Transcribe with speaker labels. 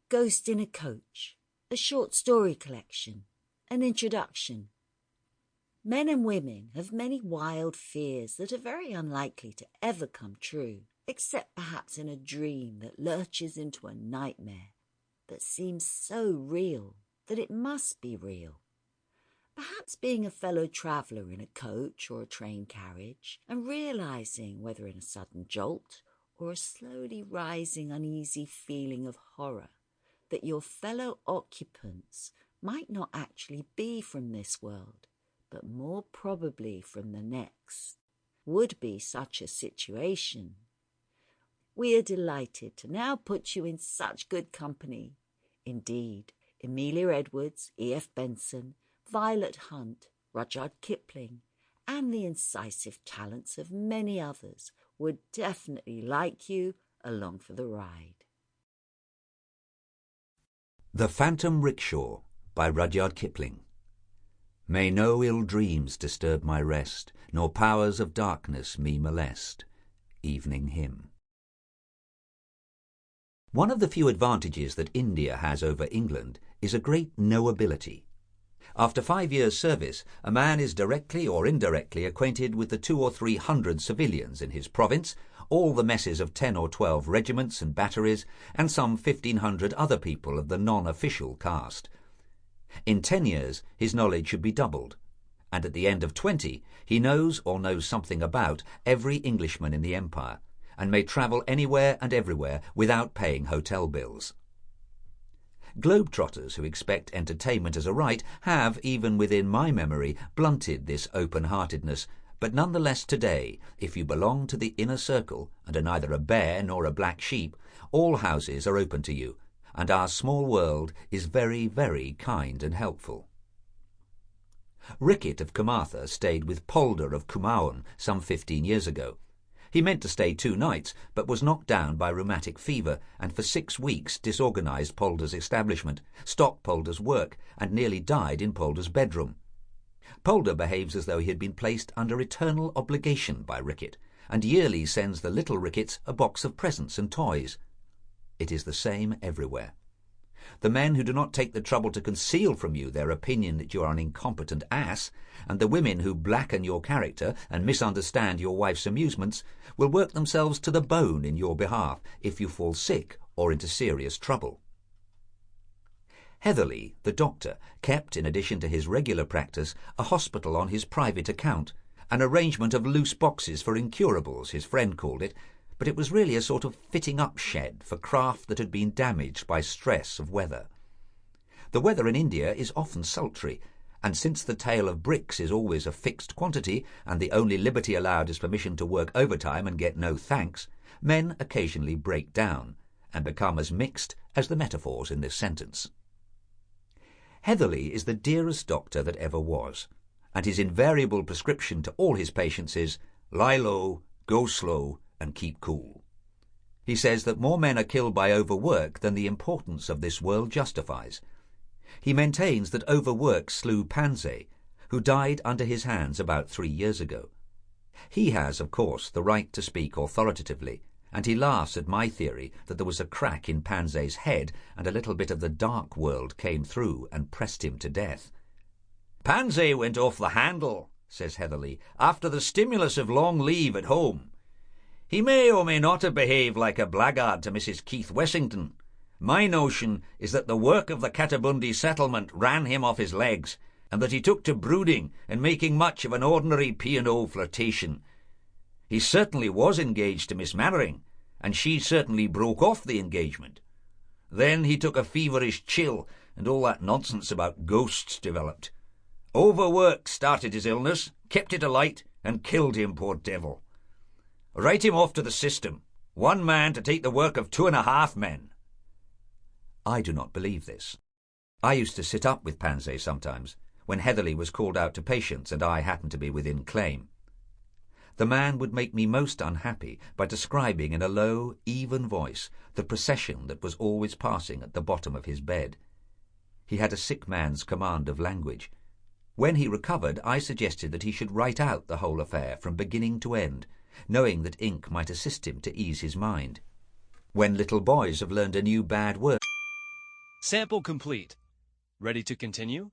Speaker 1: Ghost in a Coach, a short story collection, an introduction. Men and women have many wild fears that are very unlikely to ever come true, except perhaps in a dream that lurches into a nightmare that seems so real that it must be real. Perhaps being a fellow traveller in a coach or a train carriage and realising, whether in a sudden jolt or a slowly rising uneasy feeling of horror, that your fellow occupants might not actually be from this world, but more probably from the next, would be such a situation. We are delighted to now put you in such good company. Indeed, Amelia Edwards, F Benson, Violet Hunt, Rudyard Kipling, and the incisive talents of many others would definitely like you along for the ride.
Speaker 2: The Phantom Rickshaw by Rudyard Kipling. May no ill dreams disturb my rest, nor powers of darkness me molest. Evening Hymn. One of the few advantages that India has over England is a great knowability. After 5 years' service, a man is directly or indirectly acquainted with the 200 or 300 civilians in his province, all the messes of 10 or 12 regiments and batteries, and some 1,500 other people of the non-official caste. In 10 years, his knowledge should be doubled, and at the end of 20, he knows or knows something about every Englishman in the empire, and may travel anywhere and everywhere without paying hotel bills. Globetrotters who expect entertainment as a right have, even within my memory, blunted this open-heartedness, but nonetheless today, if you belong to the inner circle and are neither a bear nor a black sheep, all houses are open to you, and our small world is very, very kind and helpful. Rickett of Carmarthen stayed with Polder of Cumaon some 15 years ago. He meant to stay 2 nights, but was knocked down by rheumatic fever, and for 6 weeks disorganised Polder's establishment, stopped Polder's work, and nearly died in Polder's bedroom. Polder behaves as though he had been placed under eternal obligation by Rickett, and yearly sends the little Ricketts a box of presents and toys. It is the same everywhere. The men who do not take the trouble to conceal from you their opinion that you are an incompetent ass, and the women who blacken your character and misunderstand your wife's amusements, will work themselves to the bone in your behalf if you fall sick or into serious trouble. Heatherley, the doctor, kept, in addition to his regular practice, a hospital on his private account, an arrangement of loose boxes for incurables, his friend called it, but it was really a sort of fitting-up shed for craft that had been damaged by stress of weather. The weather in India is often sultry, and since the tale of bricks is always a fixed quantity, and the only liberty allowed is permission to work overtime and get no thanks, men occasionally break down, and become as mixed as the metaphors in this sentence. Heatherley is the dearest doctor that ever was, and his invariable prescription to all his patients is, lie low, go slow, and keep cool. He says that more men are killed by overwork than the importance of this world justifies. He maintains that overwork slew Pansay, who died under his hands about 3 years ago. He has, of course, the right to speak authoritatively, and he laughs at my theory that there was a crack in Pansay's head and a little bit of the dark world came through and pressed him to death. "Pansay went off the handle," says Heatherley, "after the stimulus of long leave at home. He may or may not have behaved like a blackguard to Mrs. Keith Wessington. My notion is that the work of the Catabundi settlement ran him off his legs, and that he took to brooding and making much of an ordinary P&O flirtation. He certainly was engaged to Miss Mannering, and she certainly broke off the engagement. Then he took a feverish chill, and all that nonsense about ghosts developed. Overwork started his illness, kept it alight, and killed him, poor devil. Write him off to the system. 1 man to take the work of 2.5 men. I do not believe this. I used to sit up with Pansay sometimes, when Heatherley was called out to patients and I happened to be within claim. The man would make me most unhappy by describing in a low, even voice the procession that was always passing at the bottom of his bed. He had a sick man's command of language. When he recovered, I suggested that he should write out the whole affair from beginning to end, knowing that ink might assist him to ease his mind. When little boys have learned a new bad word,
Speaker 3: Sample complete. Ready to continue?